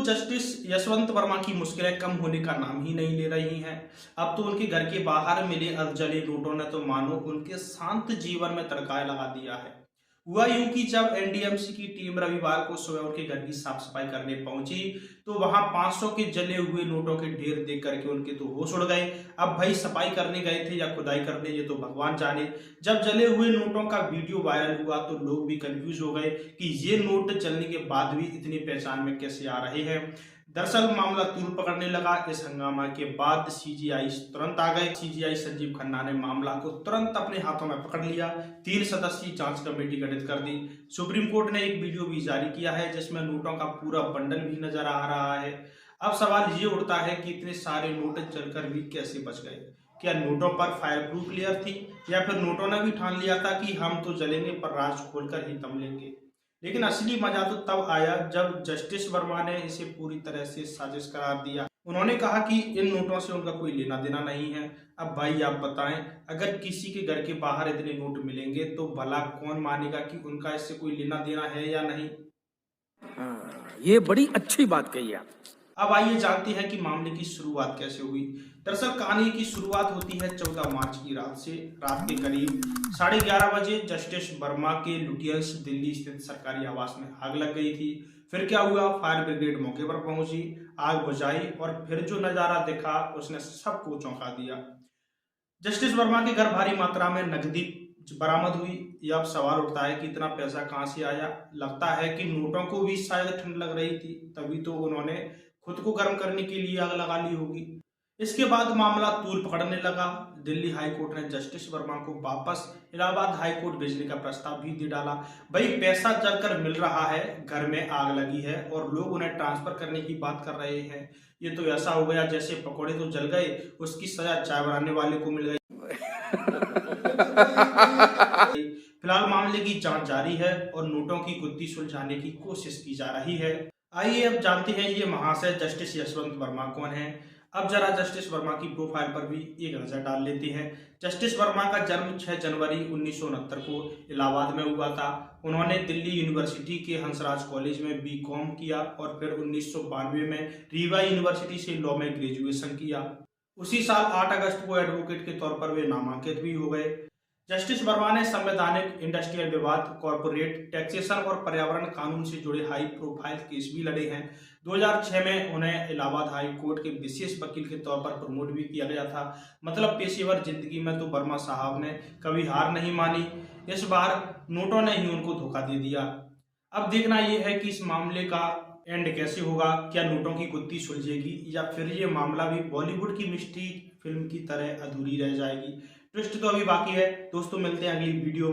Justice Yashwant Verma की मुश्किलें कम होने का नाम ही नहीं ले रही हैं। अब तो उनके घर के बाहर मिले अधजले नोटों ने तो मानो उनके शांत जीवन में तड़का लगा दिया है। हुआ यूं कि जब एनडीएमसी की टीम रविवार को सुबह उनके घर की साफ सफाई करने पहुंची तो वहां 500 के जले हुए नोटों के ढेर देख करके उनके तो होश उड़ गए। अब भाई सफाई करने गए थे या खुदाई करने, ये तो भगवान जाने। जब जले हुए नोटों का वीडियो वायरल हुआ तो लोग भी कंफ्यूज हो गए कि ये नोट जलने के बाद भी इतनी पहचान में कैसे आ रहे हैं। दरअसल मामला तूल पकड़ने लगा। इस हंगामा के बाद सीजीआई तुरंत आ गए। सीजीआई संजीव खन्ना ने मामला को तुरंत अपने हाथों में पकड़ लिया। 3 सदस्यीय जांच कमेटी गठित कर दी। सुप्रीम कोर्ट ने एक वीडियो भी जारी किया है जिसमें नोटों का पूरा बंडल भी नजर आ रहा है। अब सवाल ये उठता है कि इतने सारे नोट जलकर भी कैसे बच गए। क्या नोटों पर फायर प्रूफ लेयर थी या फिर नोटों ने भी ठान लिया था कि हम तो जलेंगे पर राज खोलकर ही दम लेंगे। लेकिन असली मजा तो तब आया जब जस्टिस वर्मा ने इसे पूरी तरह से साजिश करार दिया। उन्होंने कहा कि इन नोटों से उनका कोई लेना देना नहीं है। अब भाई आप बताएं, अगर किसी के घर के बाहर इतने नोट मिलेंगे तो भला कौन मानेगा कि उनका इससे कोई लेना देना है या नहीं। ये बड़ी अच्छी बात कही आप। अब आइए जानते हैं कि मामले की शुरुआत कैसे हुई। दरअसल कहानी की शुरुआत होती है 14 मार्च की रात से। रात के करीब 11:30 बजे जस्टिस वर्मा के लुटियंस दिल्ली स्थित सरकारी आवास में आग लग गई थी। फिर क्या हुआ, फायर ब्रिगेड मौके पर पहुंची, आग बुझाई और फिर जो नजारा देखा उसने सबको चौंका दिया। जस्टिस वर्मा के घर भारी मात्रा में नकदी बरामद हुई। यह अब सवाल उठता है कि इतना पैसा कहां से आया। लगता है कि नोटों को भी शायद ठंड लग रही थी, तभी तो उन्होंने खुद को गर्म करने के लिए आग लगा ली होगी। इसके बाद मामला तूल पकड़ने लगा। दिल्ली हाई कोर्ट ने जस्टिस वर्मा को वापस इलाहाबाद हाई कोर्ट भेजने का प्रस्ताव भी दे डाला। भाई पैसा जलकर मिल रहा है, घर में आग लगी है और लोग उन्हें ट्रांसफर करने की बात कर रहे हैं। ये तो ऐसा हो गया जैसे पकौड़े तो जल गए, उसकी सजा चाय बनाने वाले को मिल गई। फिलहाल मामले की जांच जारी है और नोटों की गुत्थी सुलझाने की कोशिश की जा रही है। आइए अब जानते हैं ये महाशय जस्टिस यशवंत वर्मा कौन है। अब जरा जस्टिस वर्मा की प्रोफाइल पर भी एक नजर डाल लेते हैं। जस्टिस वर्मा का जन्म 6 जनवरी 1969 को इलाहाबाद में हुआ था। उन्होंने दिल्ली यूनिवर्सिटी के हंसराज कॉलेज में बीकॉम किया और फिर 1992 में रीवा यूनिवर्सिटी से लॉ में ग्रेजुएशन किया। उसी साल 8 अगस्त को एडवोकेट के तौर पर वे नामांकित भी हो गए। जस्टिस वर्मा ने संवैधानिक, इंडस्ट्रियल विवाद, कॉर्पोरेट टैक्सेशन और पर्यावरण कानून से जुड़े हाई प्रोफाइल केस भी लड़े हैं। 2006 में उन्हें इलाहाबाद हाई कोर्ट के विशेष वकील के तौर पर प्रमोट भी किया गया था। मतलब पेशेवर जिंदगी में तो वर्मा साहब ने कभी हार नहीं मानी। इस बार नोटों ने ही उनको धोखा दे दिया। अब देखना यह है कि इस मामले का एंड कैसे होगा। क्या नोटों की गुत्थी सुलझेगी या फिर ये मामला भी बॉलीवुड की मिस्ट्री फिल्म की तरह अधूरी रह जाएगी। ट्विस्ट तो अभी बाकी है। दोस्तों मिलते हैं अगली वीडियो में।